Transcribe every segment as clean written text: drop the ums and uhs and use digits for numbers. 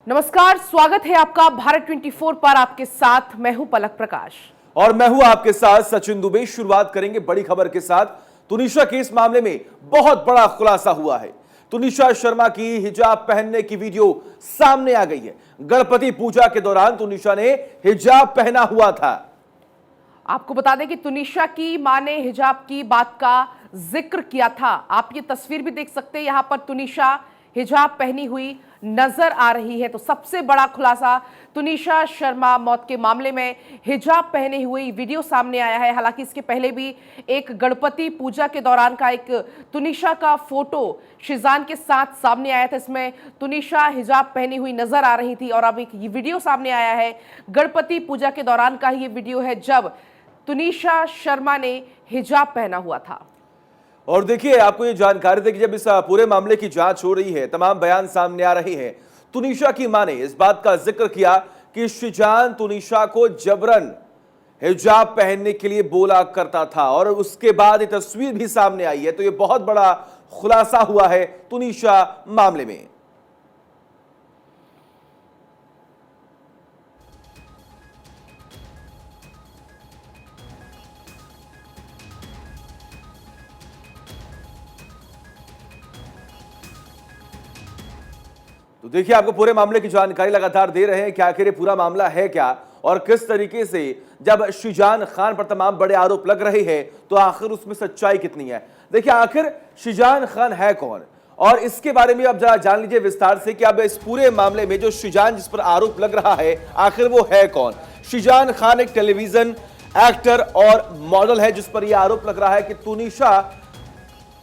नमस्कार, स्वागत है आपका भारत 24 पर। आपके साथ मैं हूं पलक प्रकाश और मैं हूं आपके साथ सचिन दुबे। शुरुआत करेंगे बड़ी खबर के साथ। तुनिशा के इस मामले में बहुत बड़ा खुलासा हुआ है। तुनिशा शर्मा की हिजाब पहनने की वीडियो सामने आ गई है। गणपति पूजा के दौरान तुनिशा ने हिजाब पहना हुआ था। आपको बता दें कि तुनिशा की मां ने हिजाब की बात का जिक्र किया था। आप ये तस्वीर भी देख सकते हैं, यहां पर तुनिशा हिजाब पहनी हुई नजर आ रही है। तो सबसे बड़ा खुलासा तुनिशा शर्मा मौत के मामले में हिजाब पहने हुई वीडियो सामने आया है। हालांकि इसके पहले भी एक गणपति पूजा के दौरान का एक तुनिशा का फोटो शिजान के साथ सामने आया था। इसमें तुनिशा हिजाब पहनी हुई नजर आ रही थी और अब एक ये वीडियो सामने आया है। गणपति पूजा के दौरान का ये वीडियो है जब तुनिशा शर्मा ने हिजाब पहना हुआ था। और देखिए, आपको ये जानकारी दें कि जब इस पूरे मामले की जांच हो रही है, तमाम बयान सामने आ रहे हैं, तुनिशा की मां ने इस बात का जिक्र किया कि शिजान तुनिशा को जबरन हिजाब पहनने के लिए बोला करता था और उसके बाद ये तस्वीर भी सामने आई है। तो ये बहुत बड़ा खुलासा हुआ है तुनिशा मामले में। तो देखिए, आपको पूरे मामले की जानकारी लगातार दे रहे हैं कि आखिर ये पूरा मामला है क्या और किस तरीके से जब शिजान खान पर तमाम बड़े आरोप लग रहे हैं तो आखिर उसमें सच्चाई कितनी है। देखिए, आखिर शिजान खान है कौन और इसके बारे में अब जरा जान लीजिए विस्तार से कि अब इस पूरे मामले में जो शिजान जिस पर आरोप लग रहा है आखिर वो है कौन। शिजान खान एक टेलीविजन एक्टर और मॉडल है जिस पर यह आरोप लग रहा है कि तुनिशा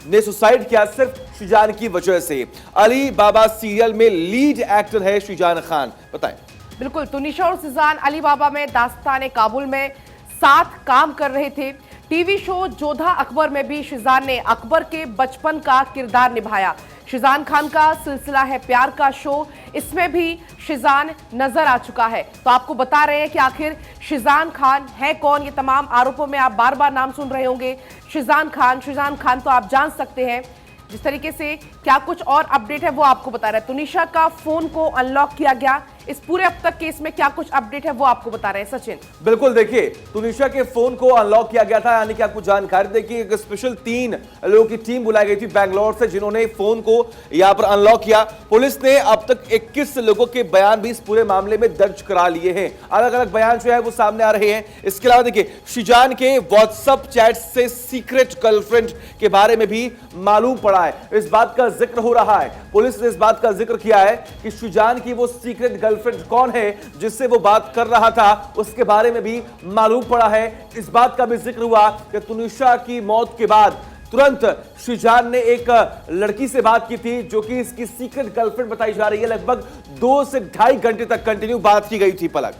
ने सुसाइड किया सिर्फ शिजान की वजह से। अली बाबा सीरियल में लीड एक्टर है शिजान खान, बताएं। बिल्कुल, तुनिशा और शिजान अली बाबा में दास्तान काबुल में साथ काम कर रहे थे। टीवी शो जोधा अकबर में भी शिजान ने अकबर के बचपन का किरदार निभाया। शिजान खान का सिलसिला है प्यार का शो, इसमें भी शिजान नजर आ चुका है। तो आपको बता रहे हैं कि आखिर शिजान खान है कौन। ये तमाम आरोपों में आप बार बार नाम सुन रहे होंगे शिजान खान तो आप जान सकते हैं। जिस तरीके से क्या कुछ और अपडेट है वो आपको बता रहे हैं। तुनिशा का फोन को अनलॉक किया गया। इस पूरे अब तक केस में क्या कुछ अपडेट है वो आपको बता रहे हैं सचिन। बिल्कुल, देखिए, तुनिशा के फोन को अनलॉक किया गया था, यानी कि आपको जानकारी दें कि एक स्पेशल 3 लोगों की टीम बुलाई गई थी बैंगलोर से जिन्होंने फोन को यहां पर अनलॉक किया। पुलिस ने अब तक 21 लोगों के बयान भी इस पूरे मामले में दर्ज करा लिए हैं। अलग अलग बयान जो है वो सामने आ रहे हैं। इसके अलावा देखिए, शिजान के व्हाट्सएप चैट से सीक्रेट गर्लफ्रेंड के बारे में भी मालूम पड़ा है। इस बात का जिक्र हो रहा है, पुलिस ने इस बात का जिक्र किया है कि शिजान की वो सीक्रेट गर्लफ्रेंड कौन है जिससे वो बात कर रहा था, उसके बारे में भी मालूम पड़ा है। इस बात का भी जिक्र हुआ कि तुनिशा की मौत के बाद तुरंत शिजान ने एक लड़की से बात की थी जो कि इसकी सीक्रेट गर्लफ्रेंड बताई जा रही है। लगभग 2 से 2.5 घंटे तक कंटिन्यू बात की गई थी पलक।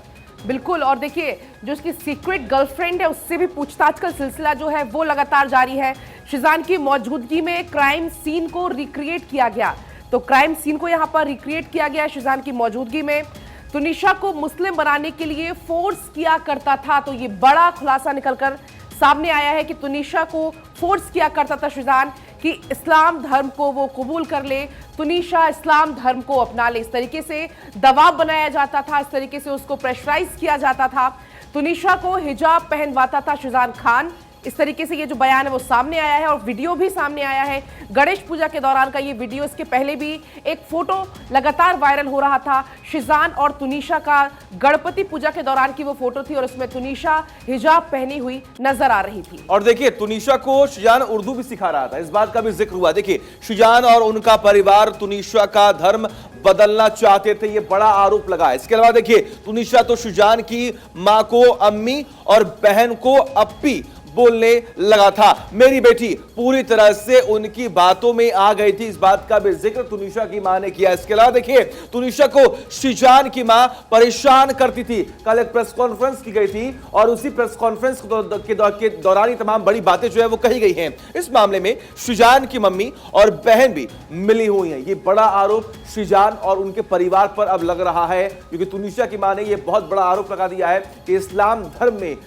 बिल्कुल, और देखिए, जो उसकी सीक्रेट गर्लफ्रेंड है उससे भी पूछताछ का सिलसिला जो है वो लगातार जारी है। शिजान की मौजूदगी में क्राइम सीन को रिक्रिएट किया गया। तो क्राइम सीन को यहां पर रिक्रिएट किया गया शिजान की मौजूदगी में। तुनिशा को मुस्लिम बनाने के लिए फोर्स किया करता था। तो ये बड़ा खुलासा निकलकर सामने आया है कि तुनिशा को फोर्स किया करता था शिजान कि इस्लाम धर्म को वो कबूल कर ले, तुनिशा इस्लाम धर्म को अपना ले। इस तरीके से दबाव बनाया जाता था, इस तरीके से उसको प्रेशराइज किया जाता था। तुनिशा को हिजाब पहनवाता था शिजान खान। इस तरीके से ये जो बयान है वो सामने आया है और वीडियो भी सामने आया है। गणेश पूजा के दौरान का ये वीडियो, इसके पहले भी एक फोटो लगातार वायरल हो रहा था शिजान और तुनिशा का। गणपति पूजा के दौरान की वो फोटो थी और उसमें तुनिशा हिजाब पहनी हुई नजर आ रही थी। और देखिए, तुनिशा को शिजान उर्दू भी सिखा रहा था, इस बात का भी जिक्र हुआ। देखिए, शिजान और उनका परिवार तुनिशा का धर्म बदलना चाहते थे, ये बड़ा आरोप लगा। इसके अलावा देखिए, तुनिशा तो शिजान की मां को अम्मी और बहन को अप्पी बोलने लगा था। मेरी बेटी पूरी तरह से उनकी बातों में आ गई थी, इस बात का भी जिक्र तुनिशा की मां ने किया। इसके अलावा देखिए, तुनिशा को शिजान की मां परेशान करती थी। कल एक प्रेस कॉन्फ्रेंस की गई थी और उसी प्रेस कॉन्फ्रेंस के दौरान ही तमाम बड़ी बातें जो है वो कही गई हैं। इस मामले में शिजान की मम्मी और बहन भी मिली हुई हैं। ये बड़ा आरोप शिजान और उनके परिवार पर अब लग रहा है क्योंकि तुनिशा की मां ने यह बहुत बड़ा आरोप लगा दिया है कि इस्लाम धर्म में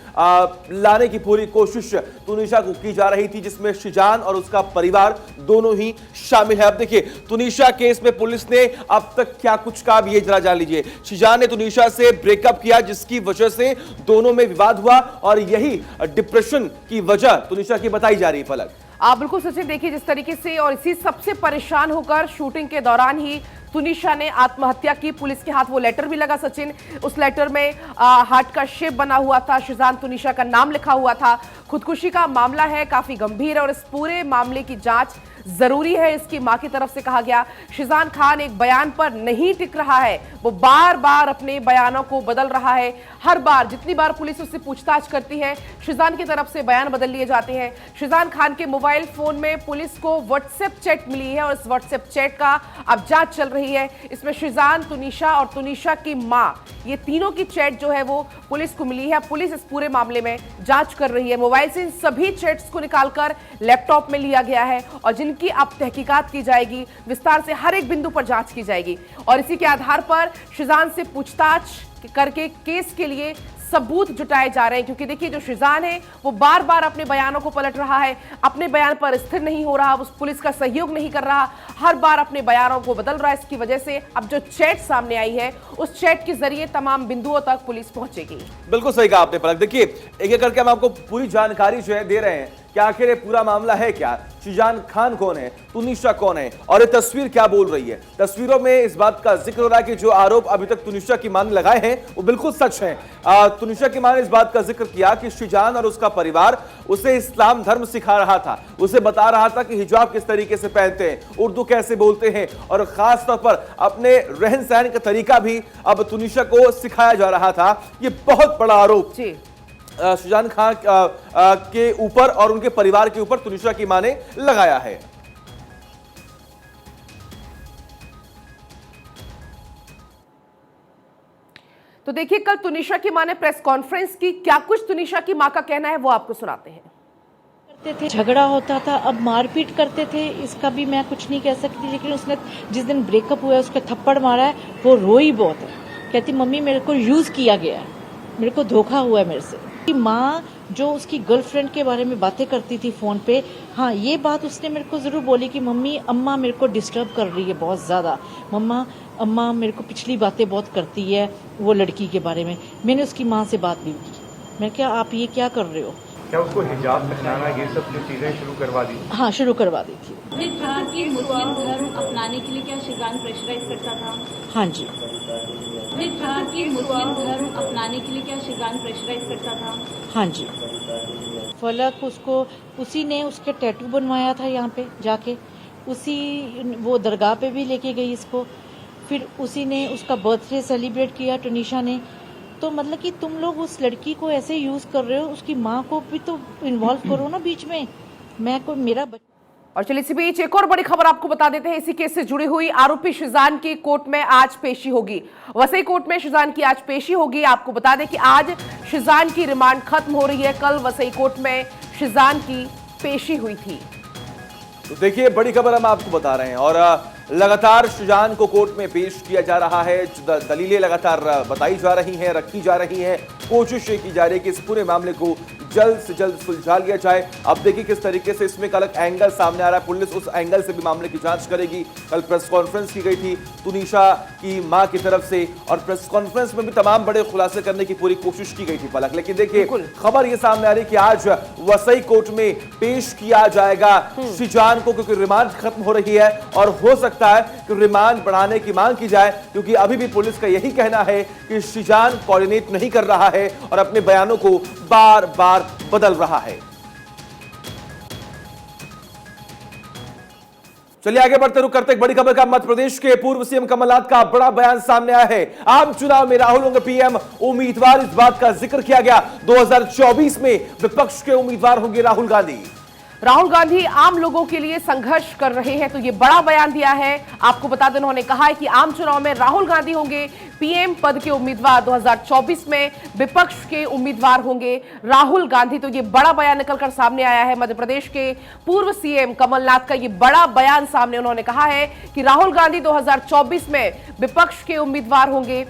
लाने की पूरी कोशिश कोशिश तुनिशा को की जा रही थी, जिसमें शिजान और उसका परिवार दोनों ही शामिल है। अब देखिए तुनिशा केस में पुलिस ने अब तक क्या कुछ कहा, ये जरा जान लीजिए। शिजान ने तुनिशा से ब्रेकअप किया, जिसकी वजह से दोनों में विवाद हुआ और यही डिप्रेशन की वजह तुनिशा की बताई जा रही है। पलक आप बिल्कुल सचिन, देखिए जिस तरीके से और इसी सबसे परेशान होकर शूटिंग के दौरान ही तुनिशा ने आत्महत्या की। पुलिस के हाथ वो लेटर भी लगा सचिन, उस लेटर में हार्ट का शेप बना हुआ था, शिजान तुनिशा का नाम लिखा हुआ था। खुदकुशी का मामला है, काफी गंभीर है और इस पूरे मामले की जांच जरूरी है, इसकी मां की तरफ से कहा गया। शिजान खान एक बयान पर नहीं टिक रहा है, वो बार बार अपने बयानों को बदल रहा है। हर बार जितनी बार पुलिस उससे पूछताछ करती है, शिजान की तरफ से बयान बदल लिए जाते हैं। शिजान खान के मोबाइल फोन में पुलिस को व्हाट्सएप चैट मिली है और इस व्हाट्सएप चैट का अब जांच चल रही है। इसमें शिजान, तुनिशा और तुनिशा की मां, ये तीनों की चैट जो है वो पुलिस को मिली है। पुलिस इस पूरे मामले में जांच कर रही है। मोबाइल से इन सभी चैट्स को निकालकर लैपटॉप में लिया गया है और जिनकी अब तहकीकात की जाएगी, विस्तार से हर एक बिंदु पर जांच की जाएगी और इसी के आधार पर शिजान से पूछताछ करके केस के लिए सबूत जुटाए जा रहे हैं। क्योंकि देखिए जो शिजान है वो बार बार अपने बयानों को पलट रहा है, अपने बयान पर स्थिर नहीं हो रहा, उस पुलिस का सहयोग नहीं कर रहा, हर बार अपने बयानों को बदल रहा है। इसकी वजह से अब जो चैट सामने आई है, उस चैट के जरिए तमाम बिंदुओं तक पुलिस पहुंचेगी। बिल्कुल सही कहा आपने पलक। देखिए एक एक करके हम आपको पूरी जानकारी जो है दे रहे हैं कि आखिर ये पूरा मामला है क्या, शिजान खान कौन है, तुनिशा कौन है और ये तस्वीर क्या बोल रही है। तस्वीरों में इस बात का जिक्र हो रहा है कि जो आरोप अभी तक तुनिशा की मां ने लगाए हैं वो बिल्कुल सच है। तुनिशा की मां ने इस बात का जिक्र किया कि शिजान और उसका परिवार उसे इस्लाम धर्म सिखा रहा था, उसे बता रहा था कि हिजाब किस तरीके से पहनते हैं, उर्दू कैसे बोलते हैं और खास तौर पर अपने रहन सहन का तरीका भी अब तुनिशा को सिखाया जा रहा था। ये बहुत बड़ा आरोप शिजान खान के ऊपर और उनके परिवार के ऊपर तुनिशा की मां ने लगाया है। तो देखिए कल तुनिशा की मां ने प्रेस कॉन्फ्रेंस की, क्या कुछ तुनिशा की मां का कहना है वो आपको सुनाते हैं। करते थे, झगड़ा होता था, अब मारपीट करते थे, इसका भी मैं कुछ नहीं कह सकती। लेकिन उसने जिस दिन ब्रेकअप हुआ है उसका थप्पड़ मारा है, वो रोई बहुत है, कहती मम्मी मेरे को यूज किया गया है, मेरे को धोखा हुआ है मेरे से। माँ जो उसकी गर्लफ्रेंड के बारे में बातें करती थी फोन पे, हाँ ये बात उसने मेरे को जरूर बोली कि मम्मी अम्मा मेरे को डिस्टर्ब कर रही है बहुत ज्यादा, अम्मा मेरे को पिछली बातें बहुत करती है वो लड़की के बारे में। मैंने उसकी माँ से बात भी की, मैं क्या आप ये क्या कर रहे हो, क्या उसको हिजाब पहनाना ये सब जो चीजें शुरू करवा दी? हाँ शुरू करवा दी थी। ने कहा कि मुस्लिम धर्म अपनाने के लिए क्या शिजान प्रेशराइज करता था? हाँ जी। ने कहा कि मुस्लिम धर्म अपनाने के लिए क्या शिजान प्रेशराइज करता था? हाँ जी। फलक उसको उसी ने उसके टैटू बनवाया था यहाँ पे जाके, उसी वो दरगाह पे भी लेके गई इसको, फिर उसी ने उसका बर्थडे सेलिब्रेट किया तुनिशा ने। तो मतलब कि तुम लोग उस लड़की को ऐसे यूज कर रहे हो, उसकी माँ को भी तो इन्वॉल्व करो ना बीच में। मैं कोई मेरा और चलिए इसी बीच एक और बड़ी खबर आपको बता देते हैं। इसी केस से जुड़ी हुई आरोपी शिजान की कोर्ट में आज पेशी होगी। वसई कोर्ट में शिजान की आज पेशी होगी। आपको बता दें कि आज शिजान की रिमांड खत्म हो रही है। कल वसई कोर्ट में शिजान की पेशी हुई थी। तो देखिए बड़ी खबर हम आपको बता रहे हैं और लगातार शिजान को कोर्ट में पेश किया जा रहा है। दलीलें लगातार बताई जा रही हैं, रखी जा रही हैं, कोशिश की जा रही है कि इस पूरे मामले को जल्द से जल्द सुलझा लिया जाए। अब देखिए किस तरीके से इसमें अलग एंगल सामने आ रहा है, पुलिस उस एंगल से भी मामले की जांच करेगी। कल प्रेस कॉन्फ्रेंस की गई थी तुनिशा की मां की तरफ से और प्रेस कॉन्फ्रेंस में भी तमाम बड़े खुलासे करने की पूरी कोशिश की गई थी पलक। लेकिन देखिए खबर ये सामने आ रही है कि आज वसई कोर्ट में पेश किया जाएगा शिजान को, क्योंकि रिमांड खत्म हो रही है और हो सकता है कि रिमांड बढ़ाने की मांग की जाए, क्योंकि अभी भी पुलिस का यही कहना है कि शिजान कोऑर्डिनेट नहीं कर रहा है और अपने बयानों को बार बार बदल रहा है। चलिए आगे बढ़ते रुक करते एक बड़ी खबर का। मध्य प्रदेश के पूर्व सीएम कमलनाथ का बड़ा बयान सामने आया है। आम चुनाव में राहुल होंगे पीएम उम्मीदवार, इस बात का जिक्र किया गया। 2024 में विपक्ष के उम्मीदवार होंगे राहुल गांधी। राहुल गांधी आम लोगों के लिए संघर्ष कर रहे हैं, तो ये बड़ा बयान दिया है। आपको बता दें उन्होंने कहा है कि आम चुनाव में राहुल गांधी होंगे पीएम पद के उम्मीदवार, 2024 में विपक्ष के उम्मीदवार होंगे राहुल गांधी। तो ये बड़ा बयान निकलकर सामने आया है। मध्य प्रदेश के पूर्व सीएम कमलनाथ का ये बड़ा बयान सामने, उन्होंने कहा है कि राहुल गांधी 2024 में विपक्ष के उम्मीदवार होंगे।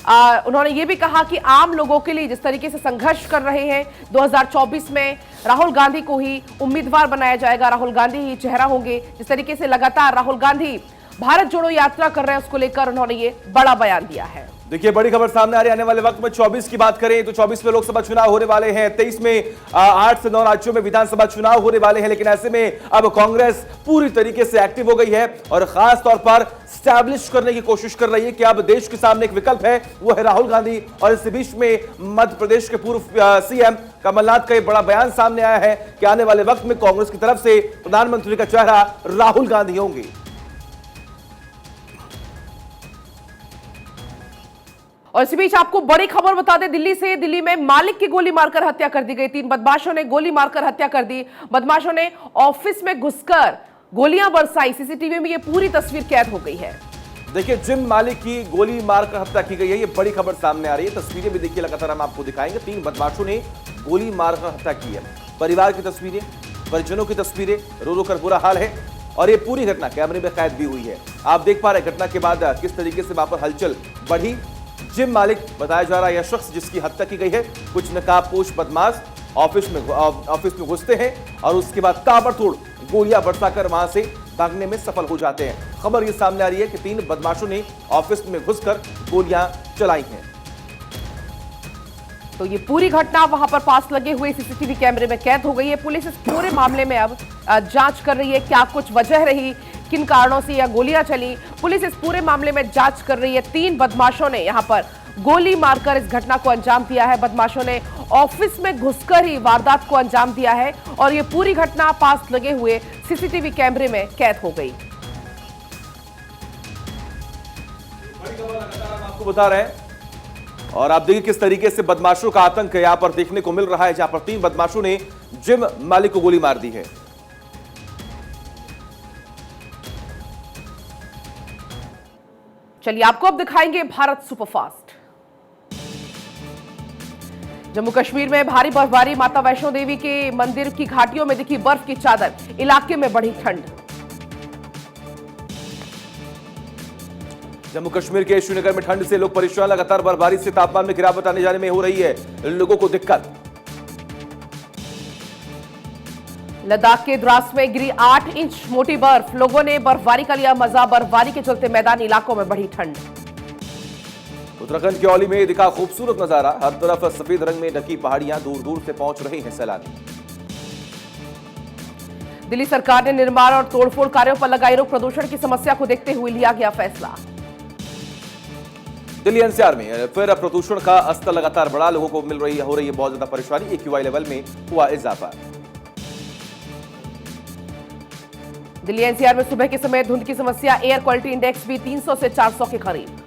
उन्होंने ये भी कहा कि आम लोगों के लिए जिस तरीके से संघर्ष कर रहे हैं, 2024 में राहुल गांधी को ही उम्मीदवार बनाया जाएगा, राहुल गांधी ही चेहरा होंगे। जिस तरीके से लगातार राहुल गांधी भारत जोड़ो यात्रा कर रहे हैं, उसको लेकर उन्होंने ये बड़ा बयान दिया है। देखिए बड़ी खबर सामने आ रही है। आने वाले वक्त में 24 की बात करें तो 24 में लोकसभा चुनाव होने वाले हैं, 23 में 8 से 9 राज्यों में विधानसभा चुनाव होने वाले हैं। लेकिन ऐसे में अब कांग्रेस पूरी तरीके से एक्टिव हो गई है और खास तौर पर स्टैब्लिश करने की कोशिश कर रही है कि अब देश के सामने एक विकल्प है, वो है राहुल गांधी। और इस बीच में मध्य प्रदेश के पूर्व सीएम कमलनाथ का एक बड़ा बयान सामने आया है कि आने वाले वक्त में कांग्रेस की तरफ से प्रधानमंत्री का चेहरा राहुल गांधी होंगे। और इसी बीच आपको बड़ी खबर बता दें दिल्ली से। दिल्ली में मालिक की गोली मारकर हत्या कर दी गई। 3 बदमाशों ने गोली मारकर हत्या कर दी। बदमाशों ने ऑफिस में घुसकर गोलियां बरसाई। सीसीटीवी में ये पूरी तस्वीर कैद हो गई है। देखिए जिम मालिक की गोली मारकर हत्या की गई है, ये बड़ी खबर सामने आ रही है। तस्वीरें भी देखिए, लगातार हम आपको दिखाएंगे। 3 बदमाशों ने गोली मारकर हत्या की है। परिवार की तस्वीरें, परिजनों की तस्वीरें, रो रो कर बुरा हाल है। और ये पूरी घटना कैमरे में कैद भी हुई है। आप देख पा रहे हैं घटना के बाद किस तरीके से वहां पर हलचल बढ़ी। जिम मालिक बताया जा रहा है यह शख्स जिसकी हत्या की गई है। कुछ नकाबपोश बदमाश ऑफिस में घुसते हैं और उसके बाद ताबड़तोड़ गोलियां बरसाकर वहां से भागने में सफल हो जाते हैं। खबर ये सामने आ रही है कि 3 बदमाशों ने ऑफिस में घुसकर गोलियां चलाई हैं। तो ये पूरी घटना वहां पर पास लगे हुए सीसीटीवी कैमरे में कैद हो गई है। पुलिस इस पूरे मामले में अब जांच कर रही है, क्या कुछ वजह रही, किन कारणों से यह गोलियां चली। पुलिस इस पूरे मामले में जांच कर रही है। 3 बदमाशों ने यहां पर गोली मारकर इस घटना को अंजाम दिया है। बदमाशों ने ऑफिस में घुसकर ही वारदात को अंजाम दिया है और यह पूरी घटना पास लगे हुए सीसीटीवी कैमरे में कैद हो गई। बड़ी खबर लगातार हम आपको बता रहे हैं और आप देखिए किस तरीके से बदमाशों का आतंक यहां पर देखने को मिल रहा है, जहां पर 3 बदमाशों ने जिम मालिक को गोली मार दी है। चलिए आपको अब दिखाएंगे भारत सुपरफास्ट। जम्मू कश्मीर में भारी बर्फबारी, माता वैष्णो देवी के मंदिर की घाटियों में दिखी बर्फ की चादर, इलाके में बढ़ी ठंड। जम्मू कश्मीर के श्रीनगर में ठंड से लोग परेशान। लगातार बर्फबारी से तापमान में गिरावट आने जाने में हो रही है लोगों को दिक्कत। लद्दाख के द्रास में गिरी 8 इंच मोटी बर्फ, लोगों ने बर्फबारी का लिया मजा। बर्फबारी के चलते मैदानी इलाकों में बढ़ी ठंड। उत्तराखंड के औली में दिखा खूबसूरत नजारा, हर तरफ सफेद रंग में ढकी पहाड़ियां, दूर दूर से पहुंच रहे हैं सैलानी। दिल्ली सरकार ने निर्माण और तोड़फोड़ कार्यों पर लगाई रोक, प्रदूषण की समस्या को देखते हुए लिया गया फैसला। दिल्ली एनसीआर में फिर प्रदूषण का स्तर लगातार बढ़ा, लोगों को हो रही है बहुत ज्यादा परेशानी। AQI लेवल में हुआ इजाफा। दिल्ली एनसीआर में सुबह के समय धुंध की समस्या, एयर क्वालिटी इंडेक्स भी 300 से 400 के करीब।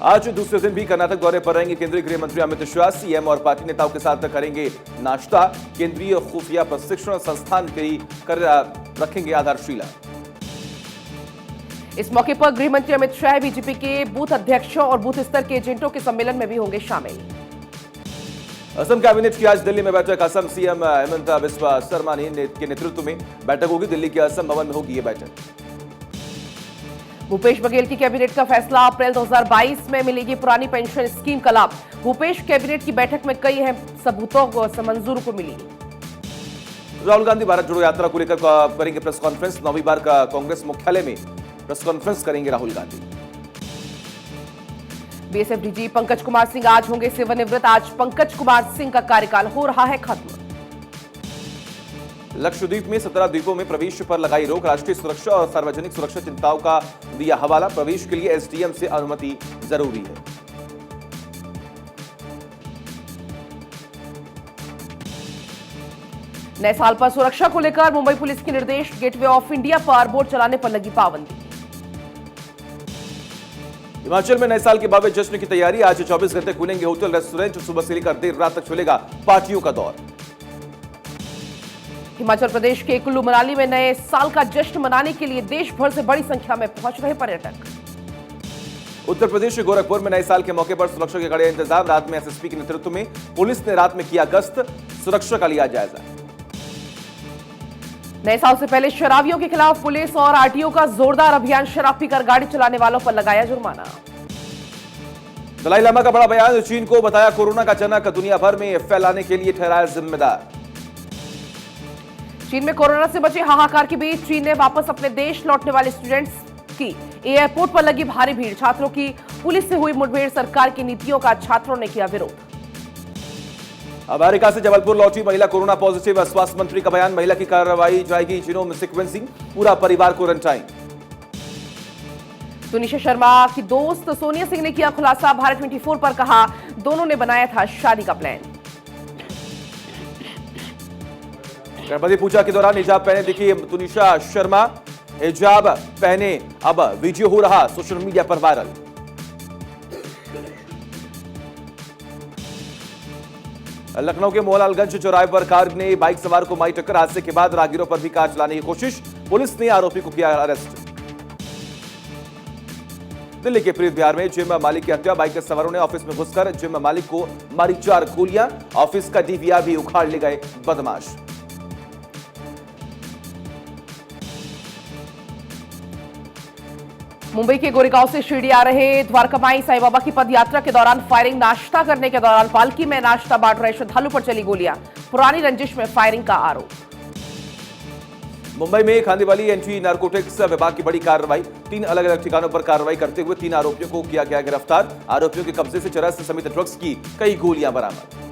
आज दूसरे दिन भी कर्नाटक दौरे पर रहेंगे केंद्रीय गृह मंत्री अमित शाह। सीएम और पार्टी नेताओं के साथ करेंगे नाश्ता। केंद्रीय खुफिया प्रशिक्षण संस्थान की रखेंगे आधारशिला। इस मौके पर गृह मंत्री अमित शाह बीजेपी के बूथ अध्यक्षों और बूथ स्तर के एजेंटों के सम्मेलन में भी होंगे शामिल। असम कैबिनेट की आज दिल्ली में बैठक। असम सीएम हेमंत बिस्वा शर्मा के नेतृत्व में बैठक होगी। दिल्ली के असम भवन में होगी यह बैठक। भूपेश बघेल की कैबिनेट का फैसला, अप्रैल 2022 में मिलेगी पुरानी पेंशन स्कीम का लाभ। भूपेश कैबिनेट की बैठक में कई अहम सबूतों को मंजूर को मिली। राहुल गांधी भारत जोड़ो यात्रा को लेकर करेंगे प्रेस कॉन्फ्रेंस। 9वीं बार का कांग्रेस मुख्यालय में प्रेस कॉन्फ्रेंस करेंगे राहुल गांधी। बीएसएफ डीजी पंकज कुमार सिंह आज होंगे सेवानिवृत्त। आज पंकज कुमार सिंह का कार्यकाल हो रहा है खत्म। लक्षद्वीप में 17 द्वीपों में प्रवेश पर लगाई रोक। राष्ट्रीय सुरक्षा और सार्वजनिक सुरक्षा चिंताओं का दिया हवाला। प्रवेश के लिए एसडीएम से अनुमति जरूरी है। नए साल पर सुरक्षा को लेकर मुंबई पुलिस के निर्देश। गेटवे ऑफ इंडिया पर बोट चलाने पर लगी पाबंदी। हिमाचल में नए साल के भव्य जश्न की तैयारी। आज 24 घंटे खुलेंगे होटल रेस्टोरेंट। सुबह से लेकर देर रात तक चलेगा पार्टियों का दौर। हिमाचल प्रदेश के कुल्लू मनाली में नए साल का जश्न मनाने के लिए देश भर से बड़ी संख्या में पहुंच रहे पर्यटक। उत्तर प्रदेश के गोरखपुर में नए साल के मौके पर सुरक्षा के कड़े इंतजाम। रात में एसएसपी के नेतृत्व में पुलिस ने रात में किया गश्त, सुरक्षा का लिया जायजा। नए साल से पहले शराबियों के खिलाफ पुलिस और आरटीओ का जोरदार अभियान। शराब पीकर गाड़ी चलाने वालों पर लगाया जुर्माना। दलाई लामा का बड़ा बयान, चीन को बताया कोरोना का जनक, दुनिया भर में फैलाने के लिए ठहराया जिम्मेदार। चीन में कोरोना से बचे हाहाकार के बीच चीन ने वापस अपने देश लौटने वाले स्टूडेंट्स की एयरपोर्ट पर लगी भारी भीड़। छात्रों की पुलिस से हुई मुठभेड़, सरकार की नीतियों का छात्रों ने किया विरोध। अमेरिका से जबलपुर लौटी महिला कोरोना पॉजिटिव, स्वास्थ्य मंत्री का बयान, महिला की कार्रवाई जाएगी जीनोम सीक्वेंसिंग, पूरा परिवार क्वारंटाइन। तुनिशा शर्मा की दोस्त सोनिया सिंह ने किया खुलासा, भारत 24 पर कहा दोनों ने बनाया था शादी का प्लान। गणपति पूजा के दौरान हिजाब पहने दिखी तुनिशा शर्मा, हिजाब पहने अब वीडियो हो रहा सोशल मीडिया पर वायरल। लखनऊ के मोहनलालगंज चौराहे पर कार ने बाइक सवार को मारी टक्कर, हादसे के बाद राहगीरों पर भी कार चलाने की कोशिश, पुलिस ने आरोपी को किया अरेस्ट। दिल्ली के प्रीत बिहार में जिम मालिक की हत्या, बाइक के सवारों ने ऑफिस में घुसकर जिम मालिक को मारी 4 गोलियां, ऑफिस का डीवीआर भी उखाड़ ले गए बदमाश। मुंबई के गोरेगांव से शिरडी आ रहे द्वारकामाई साईं बाबा की पद यात्रा के दौरान फायरिंग, नाश्ता करने के दौरान पालकी में नाश्ता बांट रहे श्रद्धालु पर चली गोलियां, पुरानी रंजिश में फायरिंग का आरोप। मुंबई में खांदेवाली एंटी नारकोटिक्स विभाग की बड़ी कार्रवाई, 3 अलग अलग ठिकानों पर कार्रवाई करते हुए 3 आरोपियों को किया गया गिरफ्तार, आरोपियों के कब्जे से चरस समेत ड्रग्स की कई गोलियां बरामद।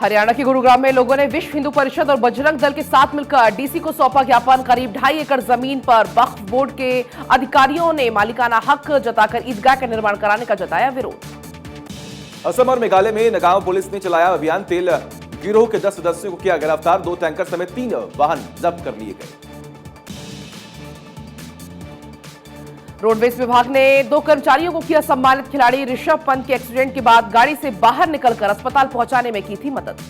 हरियाणा के गुरुग्राम में लोगों ने विश्व हिंदू परिषद और बजरंग दल के साथ मिलकर डीसी को सौंपा ज्ञापन, करीब 2.5 एकड़ जमीन पर वक्फ बोर्ड के अधिकारियों ने मालिकाना हक जताकर ईदगाह का निर्माण कराने का जताया विरोध। असम और मेघालय में नगांव पुलिस ने चलाया अभियान, तेल गिरोह के 10 सदस्यों को किया गिरफ्तार, 2 टैंकर समेत 3 वाहन जब्त कर लिए गए। रोडवेज विभाग ने 2 कर्मचारियों को किया सम्मानित, खिलाड़ी ऋषभ पंत के एक्सीडेंट के बाद गाड़ी से बाहर निकलकर अस्पताल पहुंचाने में की थी मदद।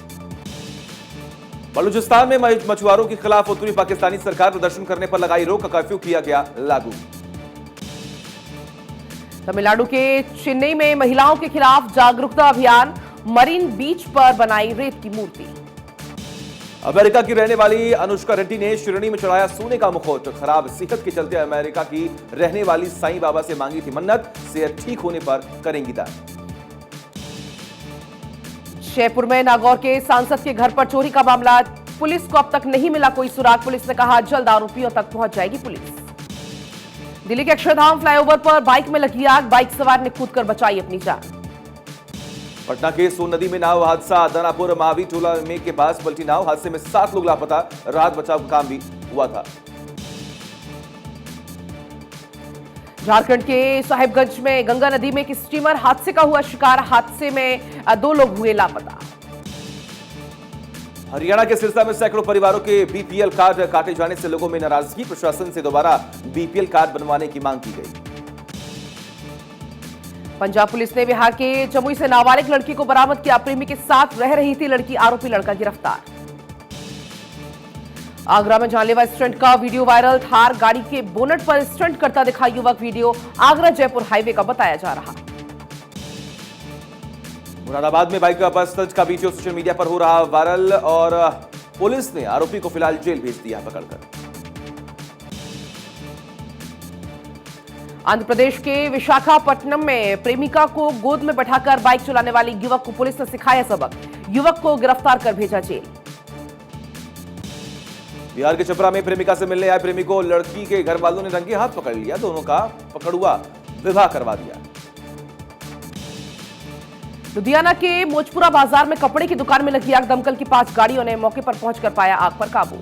बलूचिस्तान में मछुआरों के खिलाफ उत्तरी पाकिस्तानी सरकार प्रदर्शन करने पर लगाई रोक, कर्फ्यू किया गया लागू। तमिलनाडु के चेन्नई में महिलाओं के खिलाफ जागरूकता अभियान, मरीन बीच पर बनाई रेत की मूर्ति। अमेरिका की रहने वाली अनुष्का रेड्डी ने श्रेणी में चढ़ाया सोने का मुखौट, खराब सेहत के चलते अमेरिका की रहने वाली साईं बाबा से मांगी थी मन्नत, सेहत ठीक होने पर करेंगी दान। जयपुर में नागौर के सांसद के घर पर चोरी का मामला, पुलिस को अब तक नहीं मिला कोई सुराग, पुलिस ने कहा जल्द आरोपियों तक पहुंच जाएगी पुलिस। दिल्ली के अक्षरधाम फ्लाईओवर पर बाइक में लगी आग, बाइक सवार ने कूदकर बचाई अपनी जान। पटना के सोन नदी में नाव हादसा, दानापुर मावी टोला में के पास पलटी नाव, हादसे में 7 लोग लापता, राहत बचाव का काम भी हुआ था। झारखंड के साहिबगंज में गंगा नदी में एक स्टीमर हादसे का हुआ शिकार, हादसे में 2 लोग हुए लापता। हरियाणा के सिरसा में सैकड़ों परिवारों के बीपीएल कार्ड काटे जाने से लोगों में नाराजगी, प्रशासन से दोबारा बीपीएल कार्ड बनवाने की मांग की गई। पंजाब पुलिस ने बिहार के जमुई से नाबालिग लड़की को बरामद किया, प्रेमी के साथ रह रही थी लड़की, आरोपी लड़का गिरफ्तार। आगरा में जानलेवा स्टंट का वीडियो वायरल, थार गाड़ी के बोनट पर स्टंट करता दिखा युवक, वीडियो आगरा जयपुर हाईवे का बताया जा रहा। मुरादाबाद में बाइक पर स्टंट का वीडियो सोशल मीडिया पर हो रहा वायरल और पुलिस ने आरोपी को फिलहाल जेल भेज दिया पकड़कर। आंध्र प्रदेश के विशाखापट्टनम में प्रेमिका को गोद में बैठाकर बाइक चलाने वाले युवक को पुलिस ने सिखाया सबक, युवक को गिरफ्तार कर भेजा जेल। बिहार के छपरा में प्रेमिका से मिलने आए प्रेमी को लड़की के घर वालों ने रंगे हाथ पकड़ लिया, दोनों का पकड़ुआ विवाह करवा दिया। लुधियाना के मोजपुरा बाजार में कपड़े की दुकान में लगी आग, दमकल की 5 गाड़ियों ने मौके पर पहुंचकर पाया आग पर काबू।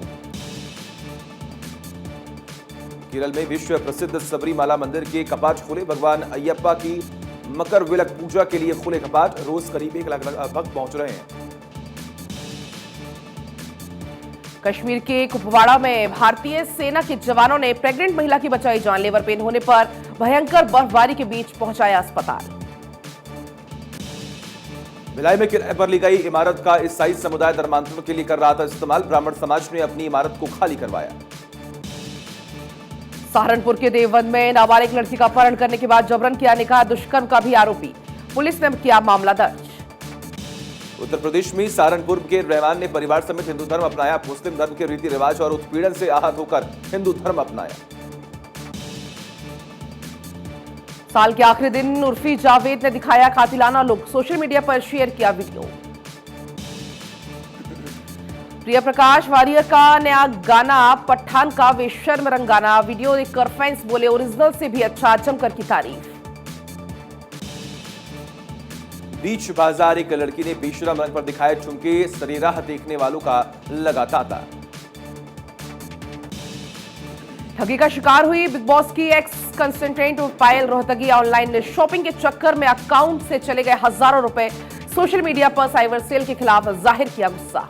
केरल में विश्व प्रसिद्ध सबरीमाला मंदिर के कपाट खुले, भगवान अयप्पा की मकर विलक पूजा के लिए खुले कपाट, रोज करीब 1 लाख भक्त पहुंच रहे हैं। कश्मीर के कुपवाड़ा में भारतीय सेना के जवानों ने प्रेग्नेंट महिला की बचाई जान, लेबर पेन होने पर भयंकर बर्फबारी के बीच पहुंचाया अस्पताल। भिलाई में किराए पर ली गई इमारत का ईसाई समुदाय धर्मांतरण के लिए कर रहा था इस्तेमाल, ब्राह्मण समाज ने अपनी इमारत को खाली करवाया। सहारनपुर के देवबंद में नाबालिग लड़की का अपहरण करने के बाद जबरन किया निकाह, दुष्कर्म का भी आरोपी, पुलिस ने किया मामला दर्ज। उत्तर प्रदेश में सहारनपुर के रहमान ने परिवार समेत हिंदू धर्म अपनाया, मुस्लिम धर्म के रीति रिवाज और उत्पीड़न से आहत होकर हिंदू धर्म अपनाया। साल के आखिरी दिन उर्फी जावेद ने दिखाया कातिलाना लुक, सोशल मीडिया पर शेयर किया वीडियो। प्रिया प्रकाश वारियर का नया गाना पठान का बेशर्म रंगाना, वीडियो देखकर फैंस बोले ओरिजिनल से भी अच्छा, जमकर की तारीफ। बीच बाजार एक लड़की ने बेशरम रंग पर दिखाए ठुमके, सरेराह देखने वालों का लगा तांता। ठगी का शिकार हुई बिग बॉस की एक्स कंटेस्टेंट पायल रोहतगी, ऑनलाइन शॉपिंग के चक्कर में अकाउंट से चले गए हजारों रुपए, सोशल मीडिया पर साइबर सेल के खिलाफ जाहिर किया गुस्सा।